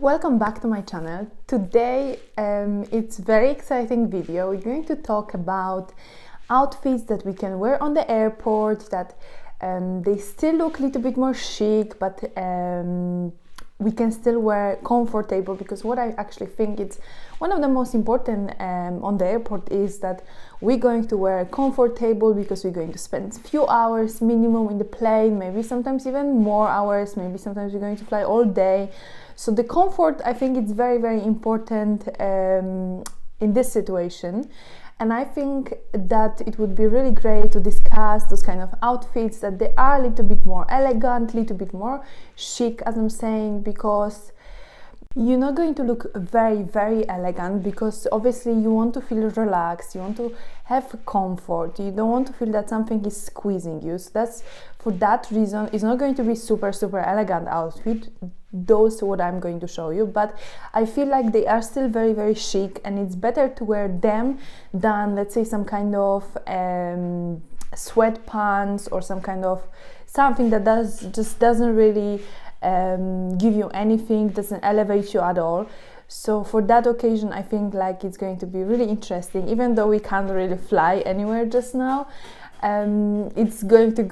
Welcome back to my channel. Today it's a very exciting video. We're going to talk about outfits that we can wear on the airport that they still look a little bit more chic, but we can still wear comfortable, because what I actually think it's one of the most important on the airport is that we're going to wear comfortable, because we're going to spend a few hours minimum in the plane, maybe sometimes even more hours, maybe sometimes we're going to fly all day. So the comfort, I think it's very, very important in this situation. And I think that it would be really great to discuss those kind of outfits that they are a little bit more elegant, a little bit more chic, as I'm saying, because you're not going to look very, very elegant, because obviously you want to feel relaxed, you want to have comfort, you don't want to feel that something is squeezing you. So that's for that reason, it's not going to be super elegant outfit. Those what I'm going to show you, but I feel like they are still very, very chic, and it's better to wear them than, let's say, some kind of sweatpants or some kind of something that doesn't really give you anything, doesn't elevate you at all. So for that occasion, I think like it's going to be really interesting, even though we can't really fly anywhere just now. It's going to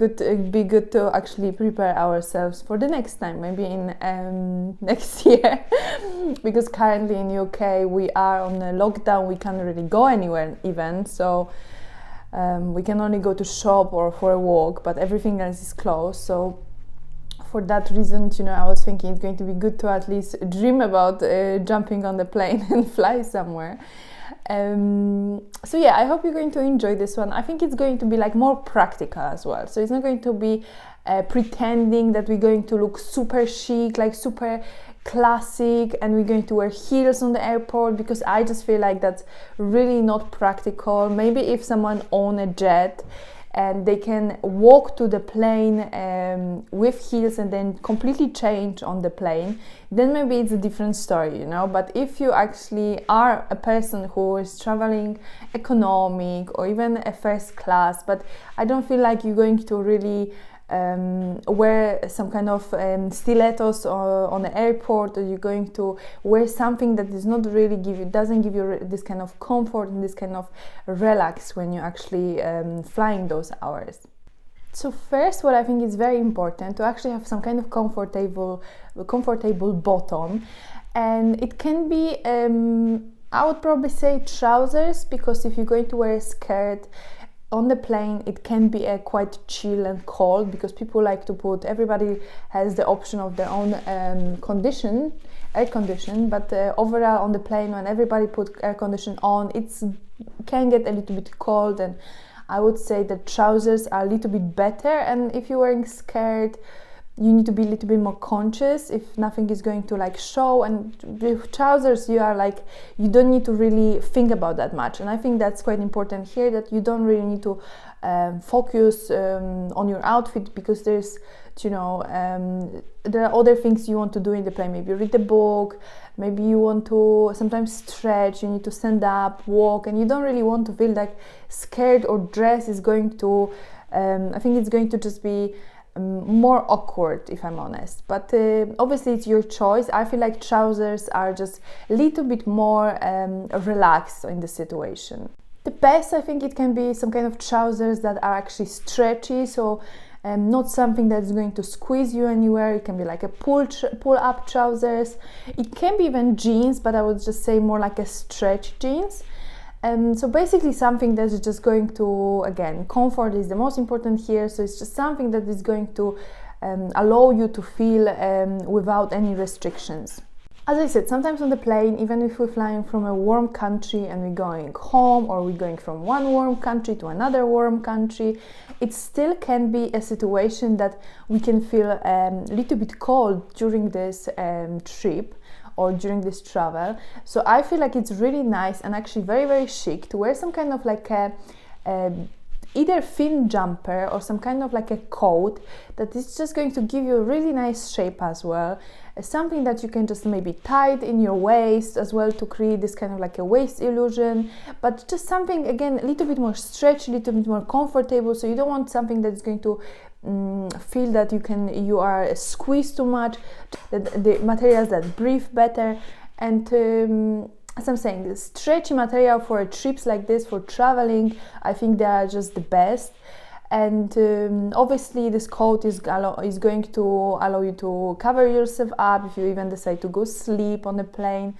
be good to actually prepare ourselves for the next time, maybe in next year, because currently in UK we are on a lockdown, we can't really go anywhere even, so we can only go to shop or for a walk, but everything else is closed. So for that reason, I was thinking it's going to be good to at least dream about jumping on the plane and fly somewhere. So yeah, I hope you're going to enjoy this one. I think it's going to be like more practical as well. So it's not going to be pretending that we're going to look super chic, like super classic, and we're going to wear heels on the airport, because I just feel like that's really not practical. Maybe if someone owns a jet and they can walk to the plane with heels and then completely change on the plane, then maybe it's a different story, But if you actually are a person who is traveling economic or even a first class, but I don't feel like you're going to really wear some kind of stilettos on the airport, or you're going to wear something that is not really doesn't give you this kind of comfort and this kind of relax when you're actually flying those hours. So first, what I think is very important to actually have some kind of comfortable bottom, and it can be I would probably say trousers, because if you're going to wear a skirt on the plane, it can be quite chill and cold, because people like to everybody has the option of their own air condition, but overall on the plane, when everybody put air condition on, it can get a little bit cold, and I would say that trousers are a little bit better. And if you're wearing skirt, you need to be a little bit more conscious if nothing is going to like show, and with trousers you don't need to really think about that much. And I think that's quite important here, that you don't really need to focus on your outfit, because there's there are other things you want to do in the plane. Maybe read a book, maybe you want to sometimes stretch, you need to stand up, walk, and you don't really want to feel like skirt or dress is going to I think it's going to just be more awkward, if I'm honest. But obviously it's your choice. I feel like trousers are just a little bit more relaxed in the situation. The best, I think, it can be some kind of trousers that are actually stretchy, so not something that's going to squeeze you anywhere. It can be like a pull-up trousers. It can be even jeans, but I would just say more like a stretch jeans. So basically something that is just going to, again, comfort is the most important here. So it's just something that is going to allow you to feel without any restrictions. As I said, sometimes on the plane, even if we're flying from a warm country and we're going home, or we're going from one warm country to another warm country, it still can be a situation that we can feel a little bit cold during this trip or during this travel. So I feel like it's really nice and actually very, very chic to wear some kind of like a either thin jumper or some kind of like a coat that is just going to give you a really nice shape as well. Something that you can just maybe tie it in your waist as well to create this kind of like a waist illusion, but just something, again, a little bit more stretchy, a little bit more comfortable. So you don't want something that's going to feel that you are squeezed too much. the materials that breathe better, and as I'm saying, the stretchy material for trips like this, for traveling, I think they are just the best. And obviously this coat is going to allow you to cover yourself up if you even decide to go sleep on the plane,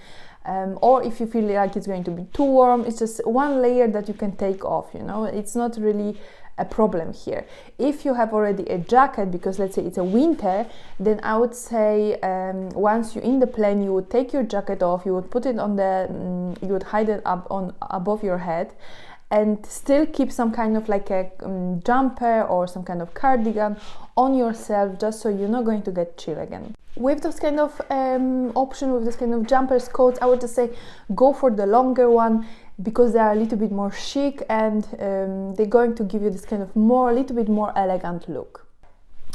or if you feel like it's going to be too warm. It's just one layer that you can take off, you know. It's not really a problem here. If you have already a jacket, because let's say it's a winter, then I would say once you're in the plane, you would take your jacket off, you would put it on the you would hide it up on above your head, and still keep some kind of like a jumper or some kind of cardigan on yourself, just so you're not going to get chill again. With those kind of option, with this kind of jumpers, coats, I would just say go for the longer one, because they are a little bit more chic, and they're going to give you this kind of a little bit more elegant look.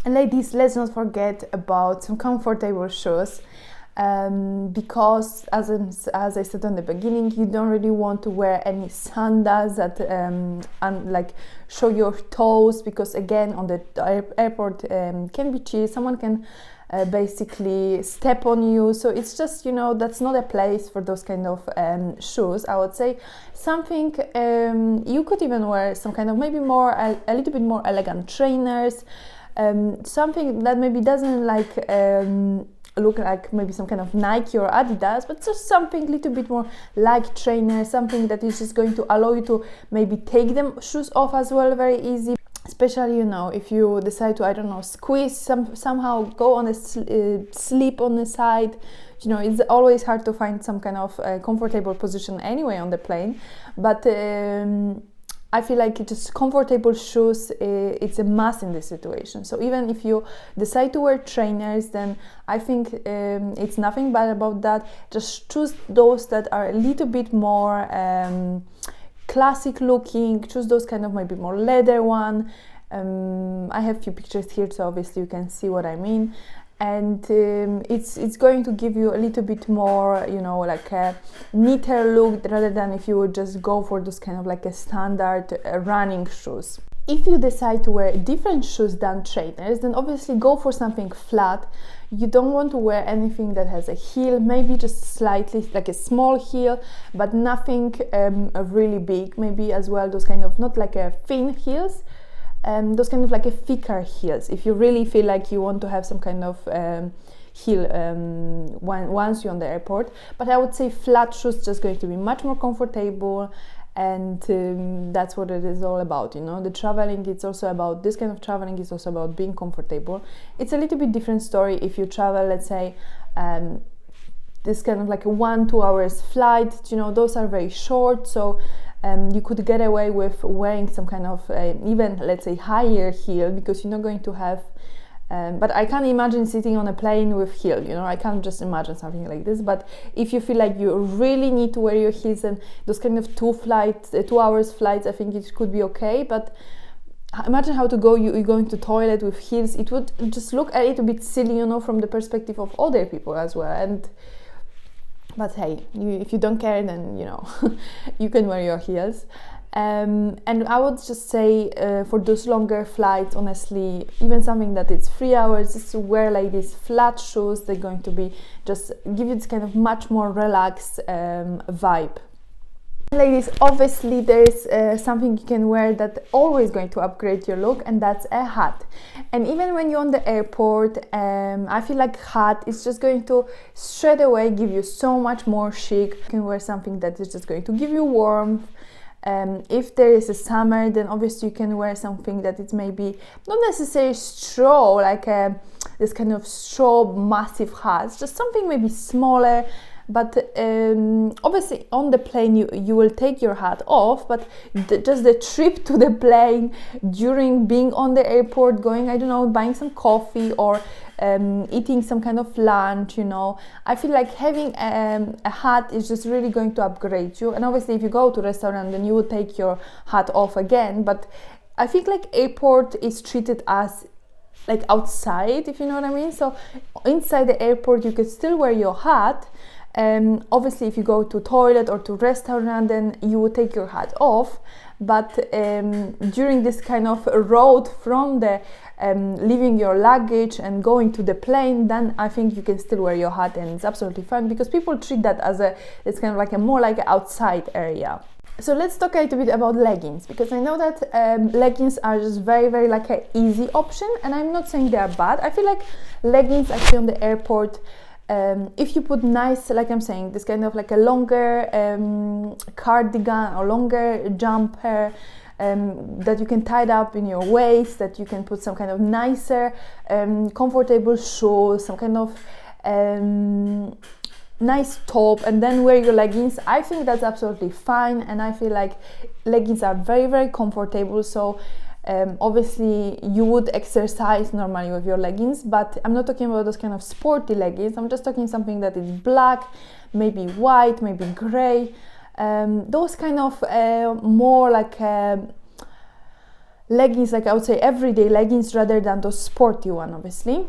And ladies, let's not forget about some comfortable shoes, because as I said on the beginning, you don't really want to wear any sandals that like show your toes, because again on the airport can be chilly, someone can basically step on you, so it's just, you know, that's not a place for those kind of shoes. I would say something you could even wear some kind of maybe more a little bit more elegant trainers, something that maybe doesn't like look like maybe some kind of Nike or Adidas, but just something a little bit more like trainers, something that is just going to allow you to maybe take them shoes off as well very easy. Especially, you know, if you decide to, I don't know, squeeze somehow go on a sleep on the side, you know, it's always hard to find some kind of comfortable position anyway on the plane. But I feel like just comfortable shoes, it's a must in this situation. So even if you decide to wear trainers, then I think it's nothing bad about that. Just choose those that are a little bit more classic looking, choose those kind of maybe more leather one. I have a few pictures here, so obviously you can see what I mean. And it's going to give you a little bit more, you know, like a neater look, rather than if you would just go for those kind of like a standard running shoes. If you decide to wear different shoes than trainers, then obviously go for something flat. You don't want to wear anything that has a heel, maybe just slightly like a small heel, but nothing really big. Maybe as well those kind of not like a thin heels, those kind of like a thicker heels, if you really feel like you want to have some kind of heel once you're on the airport. But I would say flat shoes just going to be much more comfortable, and that's what it is all about, you know. The traveling, it's also about this kind of traveling is also about being comfortable. It's a little bit different story if you travel, let's say this kind of like a 1-2 hours flight, you know, those are very short, so you could get away with wearing some kind of even, let's say, higher heel, because you're not going to have but I can't imagine sitting on a plane with heel, you know, I can't just imagine something like this. But if you feel like you really need to wear your heels, and those kind of 2 hours flights, I think it could be okay. But imagine how to go, you're going to toilet with heels, it would just look a little bit silly, you know, from the perspective of other people as well. But hey, if you don't care, then, you know, you can wear your heels. And I would just say for those longer flights, honestly, even something that it's 3 hours, just to wear like these flat shoes. They're going to be just give you this kind of much more relaxed vibe. Ladies, obviously there is something you can wear that always going to upgrade your look, and that's a hat. And even when you're on the airport, I feel like hat is just going to straight away give you so much more chic. You can wear something that is just going to give you warmth. If there is a summer, then obviously you can wear something that it's maybe not necessarily straw, like this kind of straw massive hat, just something maybe smaller. But obviously on the plane you will take your hat off, but just the trip to the plane, during being on the airport, going, I don't know, buying some coffee or eating some kind of lunch, you know, I feel like having a hat is just really going to upgrade you. And obviously if you go to a restaurant, then you will take your hat off again. But I think like airport is treated as like outside, if you know what I mean. So inside the airport you could still wear your hat, Obviously, if you go to toilet or to restaurant, then you would take your hat off. But during this kind of road from the leaving your luggage and going to the plane, then I think you can still wear your hat, and it's absolutely fine, because people treat that as it's kind of like a more like an outside area. So let's talk a little bit about leggings, because I know that leggings are just very, very like an easy option, and I'm not saying they are bad. I feel like leggings actually on the airport, if you put nice, like I'm saying, this kind of like a longer cardigan or longer jumper, that you can tie it up in your waist, that you can put some kind of nicer, comfortable shoes, some kind of nice top, and then wear your leggings. I think that's absolutely fine, and I feel like leggings are very, very comfortable. So obviously you would exercise normally with your leggings, but I'm not talking about those kind of sporty leggings. I'm just talking something that is black, maybe white, maybe gray, those kind of more like leggings, like I would say everyday leggings, rather than those sporty one, obviously.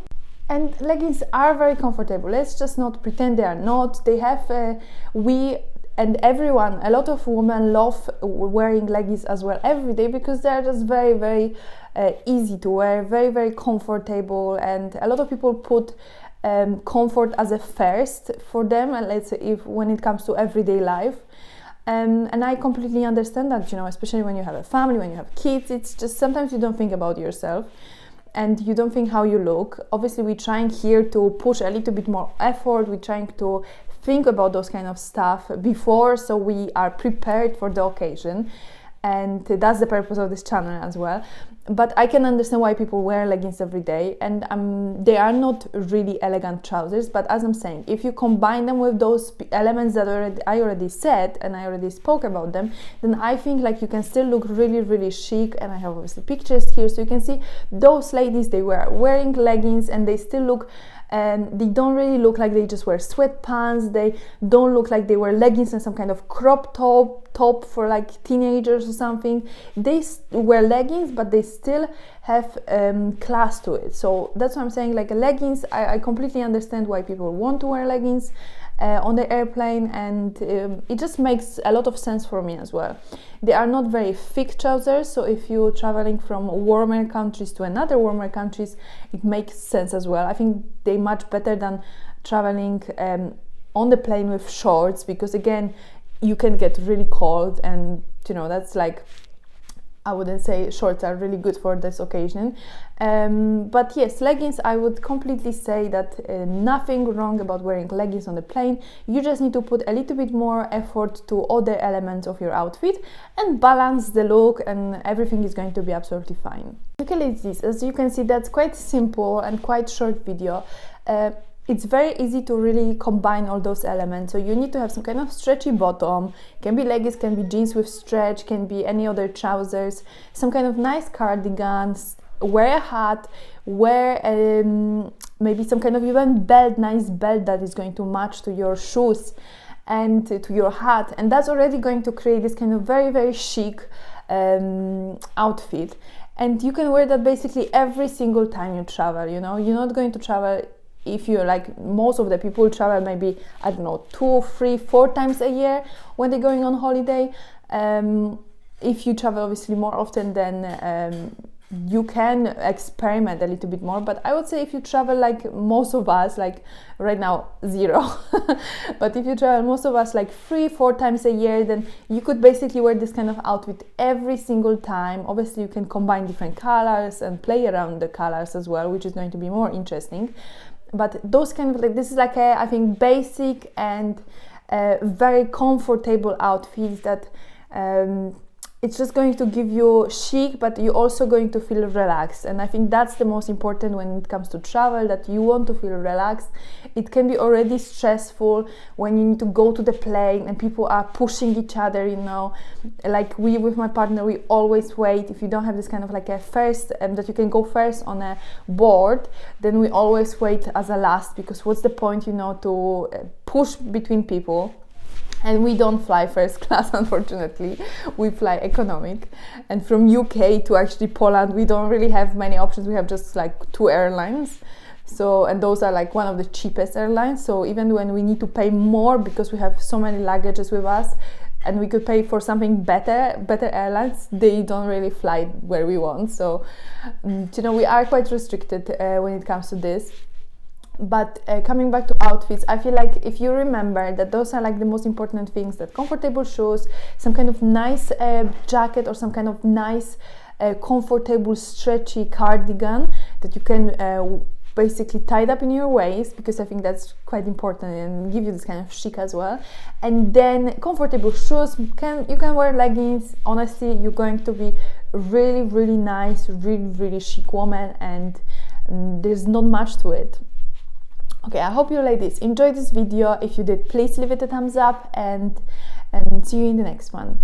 And leggings are very comfortable. Let's just not pretend they are not. They have we and everyone, a lot of women love wearing leggings as well every day, because they are just very, very easy to wear, very, very comfortable, and a lot of people put comfort as a first for them, and let's say if when it comes to everyday life. And I completely understand that, you know, especially when you have a family, when you have kids, it's just sometimes you don't think about yourself and you don't think how you look. Obviously, we're trying here to push a little bit more effort. We're trying to think about those kind of stuff before, so we are prepared for the occasion. And that's the purpose of this channel as well. But I can understand why people wear leggings every day, and they are not really elegant trousers, but as I'm saying, if you combine them with those elements that I already said and I already spoke about them, then I think like you can still look really, really chic. And I have obviously pictures here, so you can see those ladies, they were wearing leggings and they still look, they don't really look like they just wear sweatpants. They don't look like they wear leggings and some kind of crop top for like teenagers or something. They wear leggings, but they still have class to it. So that's what I'm saying, like leggings, I completely understand why people want to wear leggings on the airplane, and it just makes a lot of sense for me as well. They are not very thick trousers, so if you're traveling from warmer countries to another warmer countries, it makes sense as well. I think they much better than traveling on the plane with shorts, because again, you can get really cold, and you know, that's like, I wouldn't say shorts are really good for this occasion. But yes, leggings, I would completely say that nothing wrong about wearing leggings on the plane. You just need to put a little bit more effort to other elements of your outfit and balance the look, and everything is going to be absolutely fine. Okay, ladies, as you can see, that's quite simple and quite short video. It's very easy to really combine all those elements. So you need to have some kind of stretchy bottom, can be leggings, can be jeans with stretch, can be any other trousers, some kind of nice cardigans, wear a hat, wear maybe some kind of even belt, nice belt that is going to match to your shoes and to your hat, and that's already going to create this kind of very, very chic outfit. And you can wear that basically every single time you travel. You know, you're not going to travel, if you're like most of the people travel maybe, I don't know, 2, 3, 4 times a year when they're going on holiday. If you travel obviously more often, then you can experiment a little bit more. But I would say if you travel like most of us, like right now 0, but if you travel most of us like 3, 4 times a year, then you could basically wear this kind of outfit every single time. Obviously you can combine different colors and play around the colors as well, which is going to be more interesting. But those kind of, like, this is like a, I think, basic and very comfortable outfits that it's just going to give you chic, but you're also going to feel relaxed. And I think that's the most important when it comes to travel, that you want to feel relaxed. It can be already stressful when you need to go to the plane and people are pushing each other, you know, like we with my partner, we always wait. If you don't have this kind of like a first, that you can go first on a board, then we always wait as a last, because what's the point, you know, to push between people. And we don't fly first class, unfortunately. We fly economic. And from UK to actually Poland, we don't really have many options. We have just like 2 airlines. So, and those are like one of the cheapest airlines. So even when we need to pay more because we have so many luggages with us, and we could pay for something better airlines, they don't really fly where we want. So, you know, we are quite restricted when it comes to this. But coming back to outfits, I feel like if you remember that those are like the most important things, that comfortable shoes, some kind of nice jacket, or some kind of nice comfortable stretchy cardigan that you can basically tied up in your waist, because I think that's quite important and give you this kind of chic as well. And then comfortable shoes, you can wear leggings. Honestly, you're going to be really nice, really chic woman, and there's not much to it. Okay, I hope you like this, enjoy this video. If you did, please leave it a thumbs up, and see you in the next one.